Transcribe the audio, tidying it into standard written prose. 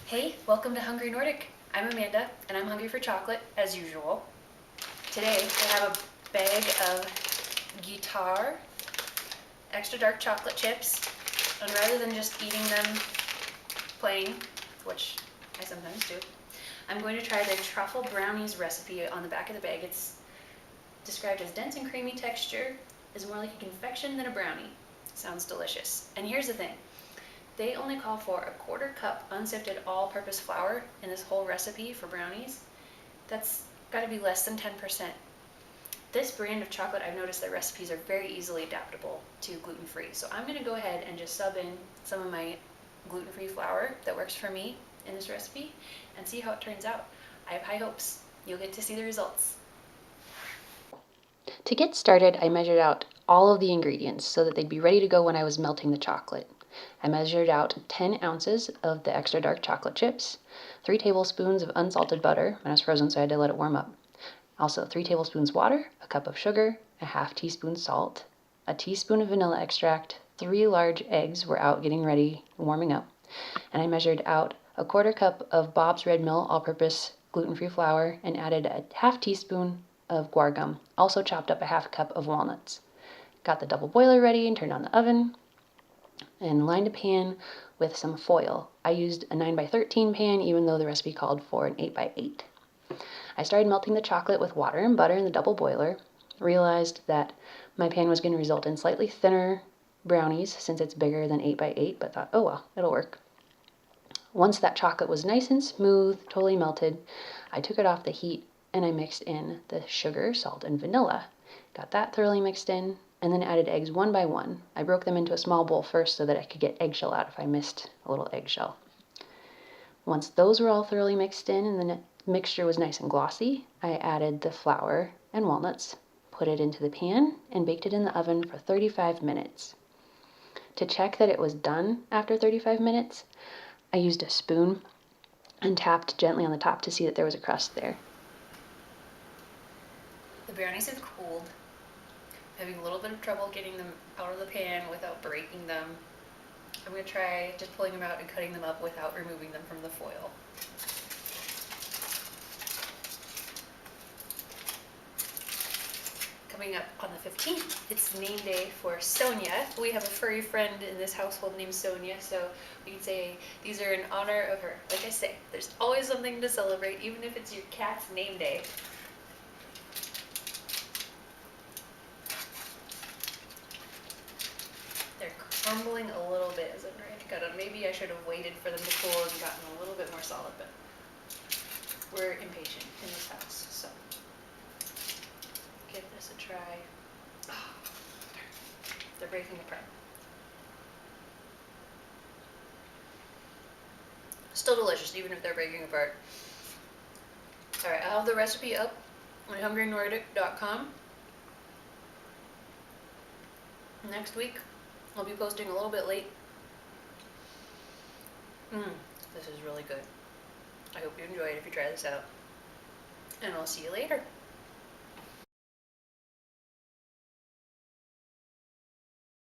Hey, welcome to Hungry Nordic. I'm Amanda, and I'm hungry for chocolate, as usual. Today, I have a bag of Guittard extra dark chocolate chips, and rather than just eating them plain, which I sometimes do, I'm going to try the Truffle Brownies recipe on the back of the bag. It's described as dense and creamy texture, is more like a confection than a brownie. Sounds delicious. And here's the thing. They only call for a 1/4 cup unsifted all-purpose flour in this whole recipe for brownies. That's got to be less than 10%. This brand of chocolate, I've noticed their recipes are very easily adaptable to gluten-free. So I'm going to go ahead and just sub in some of my gluten-free flour that works for me in this recipe and see how it turns out. I have high hopes. You'll get to see the results. To get started, I measured out all of the ingredients so that they'd be ready to go when I was melting the chocolate. I measured out 10 ounces of the extra dark chocolate chips, 3 tablespoons of unsalted butter, and it was frozen so I had to let it warm up. Also 3 tablespoons water, a cup of sugar, a half teaspoon salt, a teaspoon of vanilla extract, 3 large eggs were out getting ready, warming up, and I measured out a 1/4 cup of Bob's Red Mill all-purpose gluten-free flour and added a half teaspoon of guar gum, also chopped up a half cup of walnuts. Got the double boiler ready and turned on the oven and lined a pan with some foil. I used a 9x13 pan even though the recipe called for an 8x8. I started melting the chocolate with water and butter in the double boiler, realized that my pan was going to result in slightly thinner brownies since it's bigger than 8x8, but thought, oh well, it'll work. Once that chocolate was nice and smooth, totally melted, I took it off the heat and I mixed in the sugar, salt, and vanilla. Got that thoroughly mixed in, and then added eggs one by one. I broke them into a small bowl first so that I could get eggshell out if I missed a little eggshell. Once those were all thoroughly mixed in and the mixture was nice and glossy, I added the flour and walnuts, put it into the pan, and baked it in the oven for 35 minutes. To check that it was done after 35 minutes, I used a spoon and tapped gently on the top to see that there was a crust there. The brownies have cooled. I'm having a little bit of trouble getting them out of the pan without breaking them. I'm going to try just pulling them out and cutting them up without removing them from the foil. Coming up on the 15th, it's name day for Sonia. We have a furry friend in this household named Sonia, so we can say these are in honor of her. Like I say, there's always something to celebrate, even if it's your cat's name day. They're crumbling a little bit as I'm trying to cut them. Maybe I should have waited for them to cool and gotten a little bit more solid, but we're impatient in this house, so give this a try. Oh, they're breaking apart. Still delicious, even if they're breaking apart. Alright, I'll have the recipe up on hungrynordic.com. Next week, I'll be posting a little bit late. This is really good. I hope you enjoy it if you try this out. And I'll see you later.